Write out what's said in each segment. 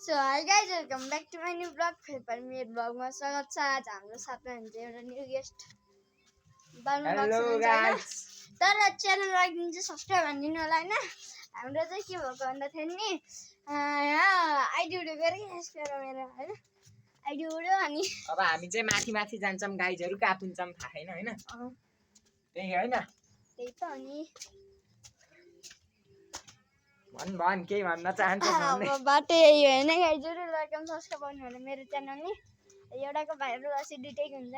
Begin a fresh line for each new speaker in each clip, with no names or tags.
So hi guys welcome back to my new vlog फेरि पनि मेरो ब्लगमा स्वागत छ। आज हाम्रो साथमा हुन्छ एउटा न्यू गेस्ट
हेलो गाइस
तर च्यानल लाइक दिनु चाहिँ सब्सक्राइब हानिदिनु होला होइन। हाम्रो चाहिँ के भएको भन्दाखेरि नि यहाँ आइडी उड्यो गरेँ यसको मेरो होइन आइडी उड्यो अनि
अब हामी चाहिँ माथि माथि जान्छौँ गाइजहरु कहाँ पुग्छौँ थाहा छैन हैन त्यही हैन
त्यही त अनि
भन के भन्न चाहन्छस् भन्ने
अब बाटो यही होइन गाइजहरु लाइक एन्ड सब्सक्राइब गर्नु होला मेरो च्यानल नि एउटाको भाइरल asi दुईटैको हुन्छ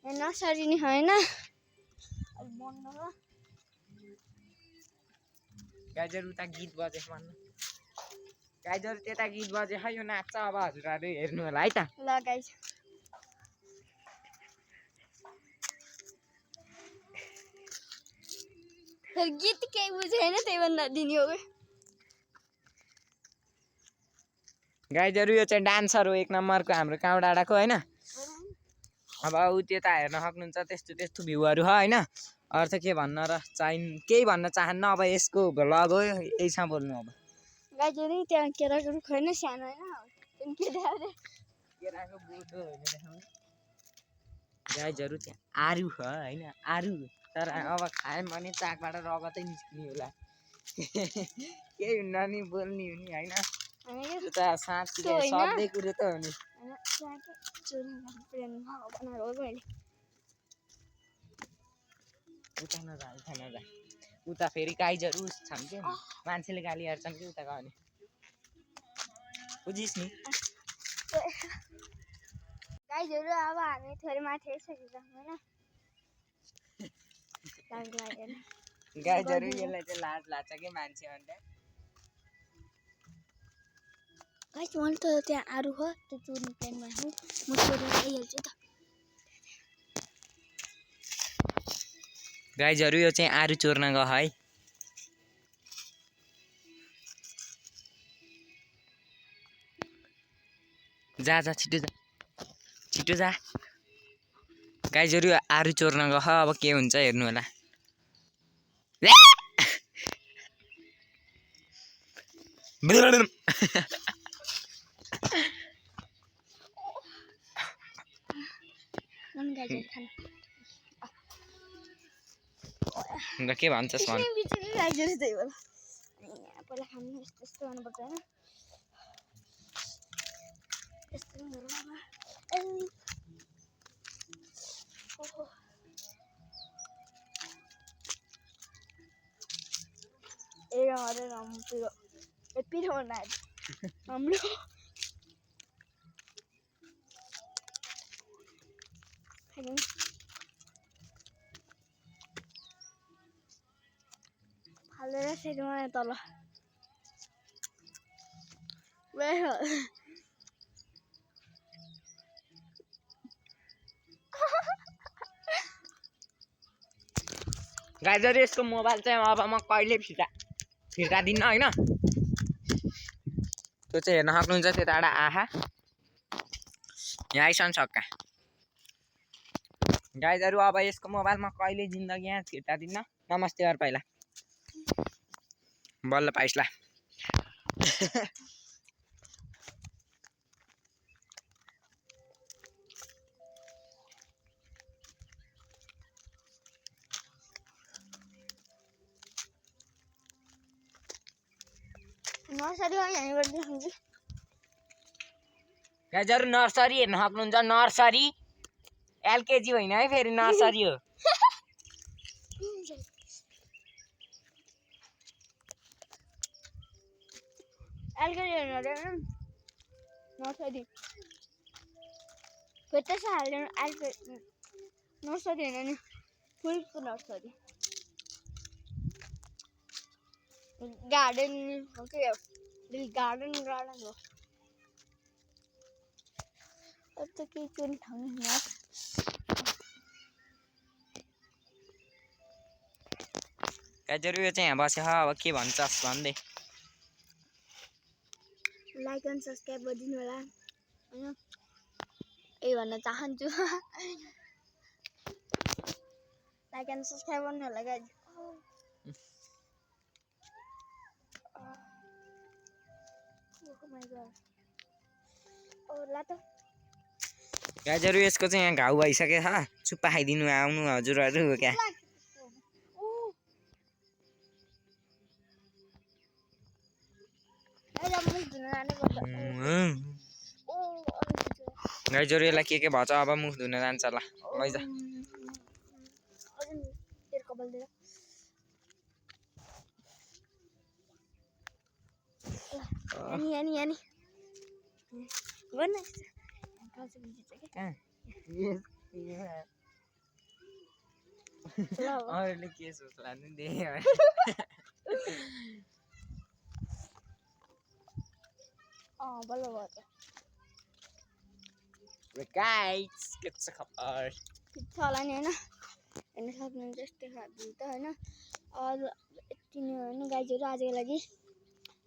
हैन नर्सरी नि होइन अब बन्द हो
गाइजहरु उता गीत बजे भन्न गाइजहरु त्यता गीत बजे है यो नाच्छ अब हजुरहरु हेर्नु होला है त
ल गाइज गीत केही बुझेन त्यही भन्दा दिने हो
गाइजहरु यो चाहिँ डान्सर हो एक नम्बरको हाम्रो काउँ डाँडाको हैन अब उ त्यता हेर्न सक्नुहुन्छ त्यस्तो त्यस्तो भ्यूहरु ह हैन अर्थ के भन्न र केही भन्न चाहन्न अब यसको भ्लग हो यहीसँग बोल्नु अब
गाइजहरु त्यहाँ केराको रुख होइन सानो होइन केराको
बोटो होइन देखाउने गाइजहरु त्यहाँ आरु छ हैन आरु तर अब खायौँ भने चाकबाट रगतै निस्किने होला केही हुन्न नि बोल्ने हुने हैन उता साँच्चै सबै कुरो त हो नि उता नजा उता फेरि गाइजहरु छन् के मान्छेले गाली हार्छन् कि उता गयो भने बुझिस् नि
गाइजहरु अब हामी थोरै माथि आइसकेका छौँ होइन
गाइजहरु यसलाई चाहिँ लाज लाग्छ के मान्छे भन्दा
गाइज मैले त त्यहाँ आरु हो त्यो चुर्ने प्लानमा छु म चोरेर आइहाल्छु त
गाइजहरु यो चाहिँ आरु चोर्न गयो है जा छिटो जा गाइजहरु आरु चोर्न गयो अब के हुन्छ हेर्नु होला के भन्छस् भन्
गाइजहरु त्यही होला पहिला खानु यस्तो गर्नुपर्छ होइन यस्तो अरे राम पिरो हाम्रो हालेर फेरि मलाई तल
गाइजहरु यसको मोबाइल चाहिँ अब म कहिले फिर्ता दिन्न हैन त्यो चाहिँ हेर्न सक्नुहुन्छ त्यताबाट आहा यहाँ आइसन सक्का गाइजहरु अब यसको मोबाइल म कहिले जिन्दगी यहाँ फिर्ता दिन्न नमस्ते यार पहिला बल्ल पाइसला
नर्सरी हो यहीँबाट देखाउँछु
गाइजहरु नर्सरी हेर्न सक्नुहुन्छ नर्सरी एलकेजी होइन है फेरि नर्सरी हो
एलकेजी हेर्नु अरे नर्सरी फेरि हाल्दैन नर्सरी होइन नि फुलको नर्सरी गार्डन हो कि गार्डन हो अब त केही चोरी ठाउँ
गाइजहरु यो चाहिँ यहाँ बस्यो अब के भन्छस् भन्दै
लाइक एन्ड सब्सक्राइब गरिदिनु होला होइन यही भन्न चाहन्छु लाइक एन्ड सब्सक्राइब गर्नु होला गाइज ओ माय गॉड ओ ला त
गाइजहरु यसको चाहिँ यहाँ घाउ भइसके छ चुप्पा खाइदिनु आउनु हजुरहरु क्या
ओ एला मुख धुन जानु पर्छ ओ
गाइजहरु यसलाई के भन्छ अब मुख धुन जान्छ ल लैजा
अझै तेरो कपाल दिएर यानी गर्न कालसे बिजी छ के ल
अरूले के सोच्ला नि दे
बल्ल भयो त
गाइस के छ खबर
छ होला नि हैन हेर्न सक्नुहुन्छ यस्तै खालको त हैन यति नै हो हैन गाइजहरु आजको लागि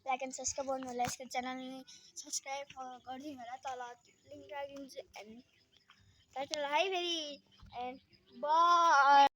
लाइक एन्ड सब्स्क्राइब गर्नु होला यसको च्यानल सब्स्क्राइब गरिदिनु होला तल लिंक राखिदिन्छु and Tata high very and by